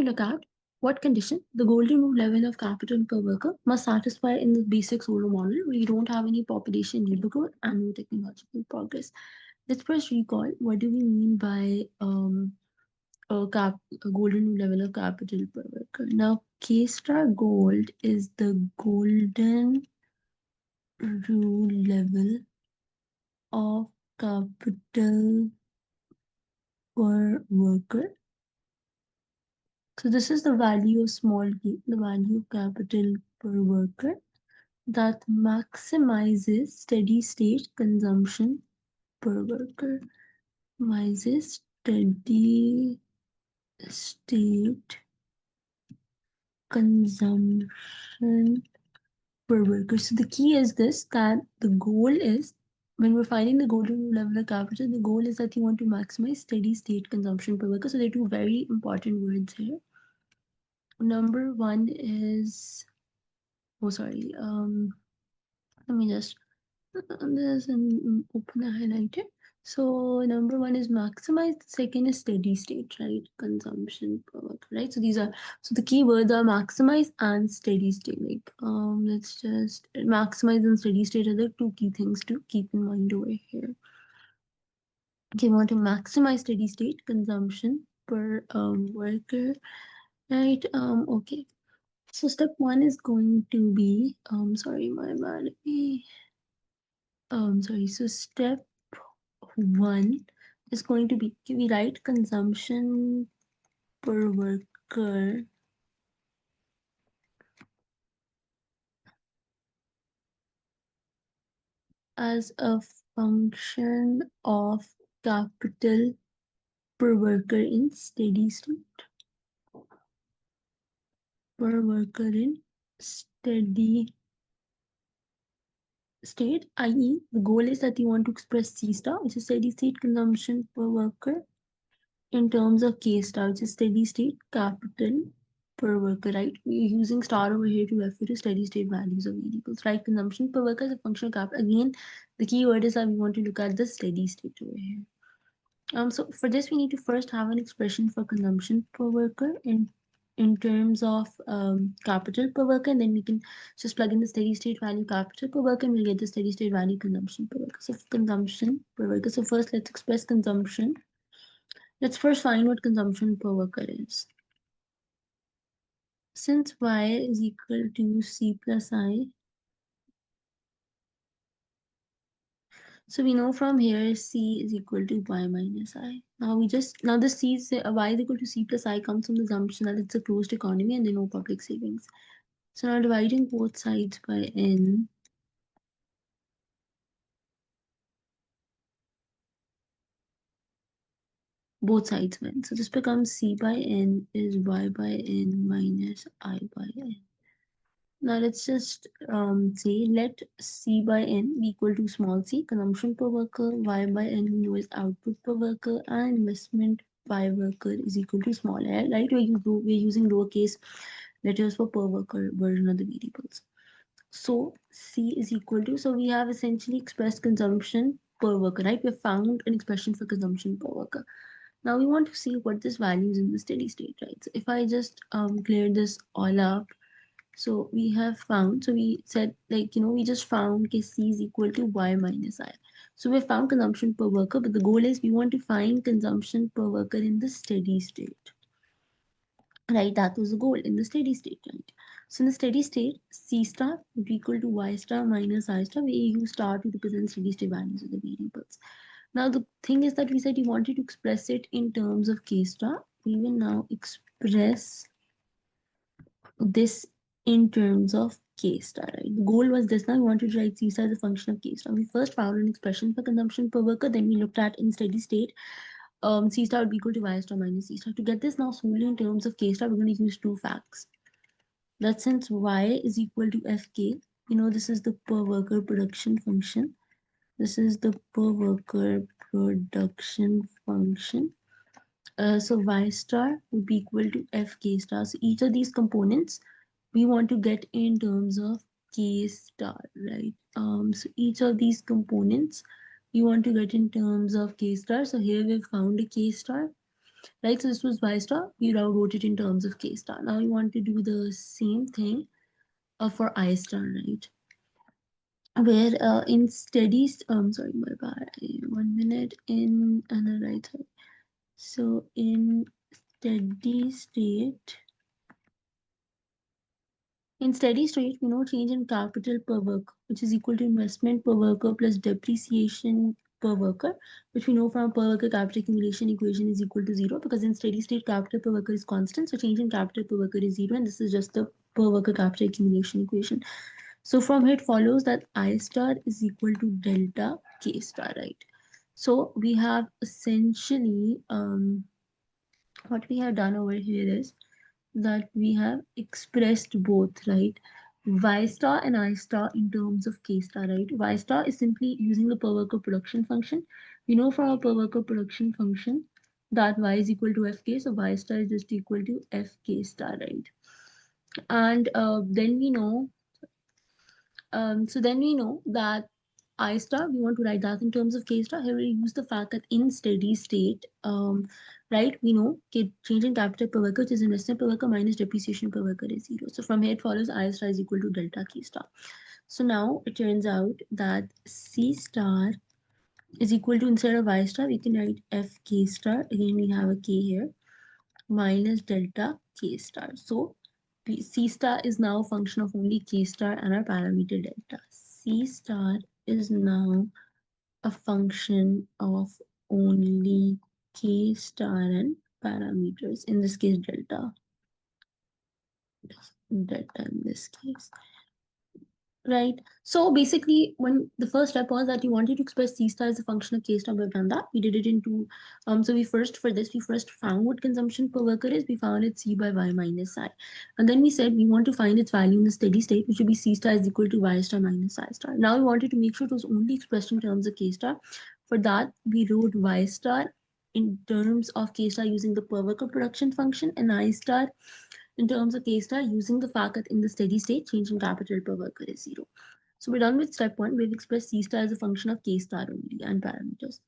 to look at what condition the golden rule level of capital per worker must satisfy in the basic Solow model where you don't have any population need growth and no technological progress. Let's first recall what do we mean by a golden rule level of capital per worker. Now, K star gold is the golden rule level of capital per worker. So this is the value of small k, the value of capital per worker that maximizes steady state consumption per worker. Maximizes steady state consumption per worker. So the key is this, that the goal is when we're finding the golden level of capital, the goal is that you want to maximize steady state consumption per worker. So there are two very important words here. Number one is, oh sorry, let me just this and open the highlighter. So number one is maximize, the second is steady state, right? Consumption per worker, right? So these are, so the keywords are maximize and steady state. Like let's just maximize and steady state are the two key things to keep in mind over here. Okay, we want to maximize steady state consumption per worker, right? Okay. So step one is going to be sorry, my bad. Sorry. So step one is going to be, we write consumption per worker as a function of capital per worker in steady state. Per worker in steady state, i.e. the goal is that you want to express C star, which is steady state consumption per worker, in terms of K star, which is steady state capital per worker, right? We're using star over here to refer to steady state values of variables, right? Consumption per worker is a function of capital. Again, the key word is that we want to look at the steady state over here. So for this, we need to first have an expression for consumption per worker in terms of capital per worker, and then we can just plug in the steady state value capital per worker, and we'll get the steady state value consumption per worker. So consumption per worker. So first, let's express consumption. Let's first find what consumption per worker is. Since y is equal to c plus I, so we know from here c is equal to y minus I. Now now the c is y is equal to c plus I comes from the assumption that it's a closed economy and there are no public savings. So now dividing both sides by n, both sides by n. So this becomes c by n is y by n minus I by n. Now let's just say let C by N be equal to small c, consumption per worker, Y by N we know is output per worker, and investment by worker is equal to small l, right? We're using lowercase letters for per worker version of the variables. So C is equal to, so we have essentially expressed consumption per worker, right? We have found an expression for consumption per worker. Now we want to see what this value is in the steady state, right? So if I just clear this all up, so we have found, so we said like, we just found C is equal to Y minus I. So we found consumption per worker, but the goal is we want to find consumption per worker in the steady state. Right, that was the goal in the steady state, right? So in the steady state, C star would be equal to Y star minus I star, where you use star to represent steady state values of the variables. Now the thing is that we said you wanted to express it in terms of K star. We will now express this in terms of K star, right? The goal was this, now we wanted to write C star as a function of K star. We first found an expression for consumption per worker, then we looked at in steady state, C star would be equal to Y star minus C star. To get this now solely in terms of K star, we're going to use two facts. That since Y is equal to FK, this is the per worker production function. This is the per worker production function. So Y star would be equal to FK star. So each of these components we want to get in terms of K star, right? So each of these components we want to get in terms of K star. So here we've found a K star. right? So this was y star. We now wrote it in terms of k star. Now we want to do the same thing for I star, right? Where in steady, sorry, my bad. 1 minute in another right side. So in steady state, we know change in capital per worker, which is equal to investment per worker plus depreciation per worker, which we know from per worker capital accumulation equation is equal to 0, because in steady state capital per worker is constant. So change in capital per worker is 0, and this is just the per worker capital accumulation equation. So from it follows that I star is equal to delta K star, right? So we have essentially, what we have done over here is that we have expressed both, right? Y star and I star in terms of K star, right? Y star is simply using the per worker production function. We know from our per worker production function that Y is equal to Fk, so Y star is just equal to Fk star, right? And then we know so then we know that I star, we want to write that in terms of K star. Here we use the fact that in steady state, right, we know change in capital per worker, which is investment per worker minus depreciation per worker is 0. So from here it follows I star is equal to delta K star. So now it turns out that C star is equal to, instead of I star, we can write F K star. Again, we have a K here minus delta K star. So C star is now a function of only K star and our parameter delta. C star is now a function of only K star and parameters, in this case delta in this case. Right. So basically, when the first step was that you wanted to express C star as a function of K star, we've done that. We did it into, so we first found what consumption per worker is. We found it C by Y minus I. And then we said we want to find its value in the steady state, which would be C star is equal to Y star minus I star. Now we wanted to make sure it was only expressed in terms of K star. For that, we wrote Y star in terms of K star using the per worker production function, and I star in terms of K star using the fact that in the steady state, change in capital per worker is 0. So we're done with step 1. We've expressed C star as a function of K star only and parameters.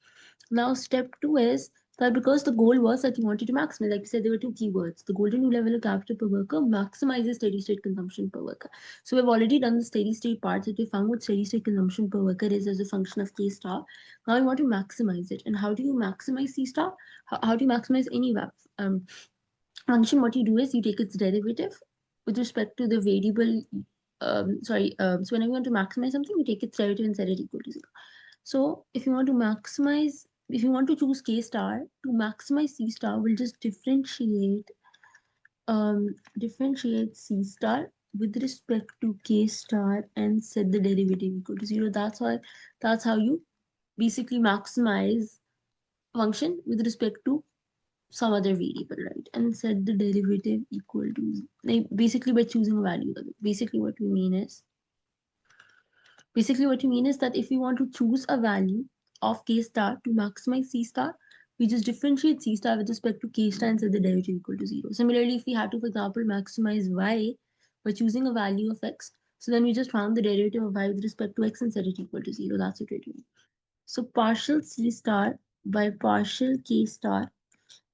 Now step 2 is that because the goal was that you wanted to maximize, like we said, there were two keywords. The golden rule level of capital per worker maximizes steady state consumption per worker. So we've already done the steady state part, that we found what steady state consumption per worker is as a function of K star. Now we want to maximize it. And how do you maximize C star? How do you maximize any function? What you do is you take its derivative with respect to the variable. So whenever you want to maximize something, you take its derivative and set it equal to 0. So if you want to maximize, if you want to choose K star, to maximize C star, we'll just differentiate C star with respect to K star and set the derivative equal to 0. That's how you basically maximize function with respect to some other variable, right? And set the derivative equal to, like, basically by choosing a value. Basically what we mean is that if we want to choose a value of K star to maximize C star, we just differentiate C star with respect to K star and set the derivative equal to 0. Similarly, if we had to, for example, maximize Y by choosing a value of X, so then we just found the derivative of Y with respect to X and set it equal to 0. That's what we're doing. So partial C star by partial K star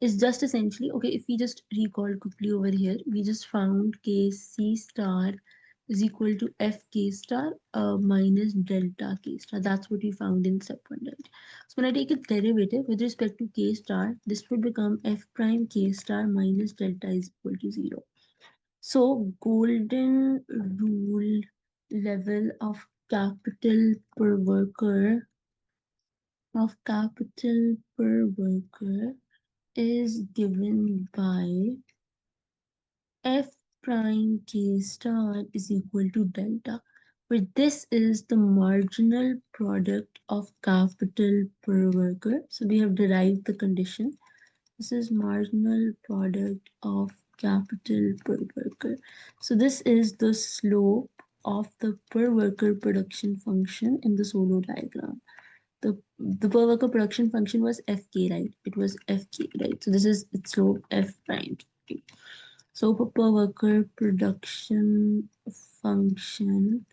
is just essentially, okay, if we just recall quickly over here, we just found Kc star is equal to Fk star minus delta K star. That's what we found in step 1, right? So when I take its derivative with respect to K star, this would become F prime K star minus delta is equal to 0. So golden rule level of capital per worker is given by F prime K star is equal to delta, where this is the marginal product of capital per worker. So we have derived the condition. This is marginal product of capital per worker. So this is the slope of the per worker production function in the Solow diagram. The per worker production function was Fk, right? It was Fk, right? So this is its slope F prime. Right? So for per worker production function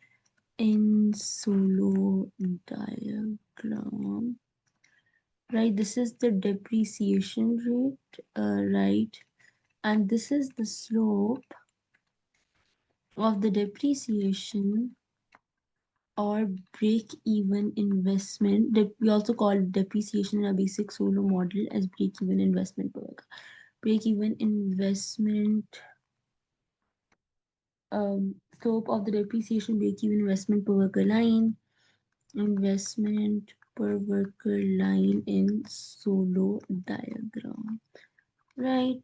in Solow diagram right? This is the depreciation rate, right? And this is the slope of the depreciation or break even investment. We also call depreciation in a basic Solow model as break even investment per acre. Break even investment, slope of the depreciation break even investment per worker line, investment per worker line in Solow diagram, right?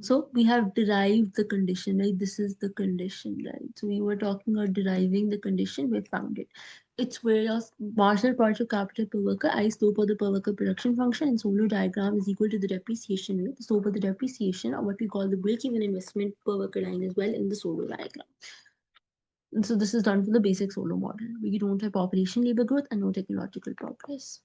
So we have derived the condition, right? This is the condition, right? So we were talking about deriving the condition, we found it. It's where your marginal product of capital per worker, I slope of the per worker production function in Solow diagram is equal to the depreciation rate, the slope of the depreciation, or what we call the break-even investment per worker line as well in the Solow diagram. And so this is done for the basic Solow model. We don't have population labor growth and no technological progress.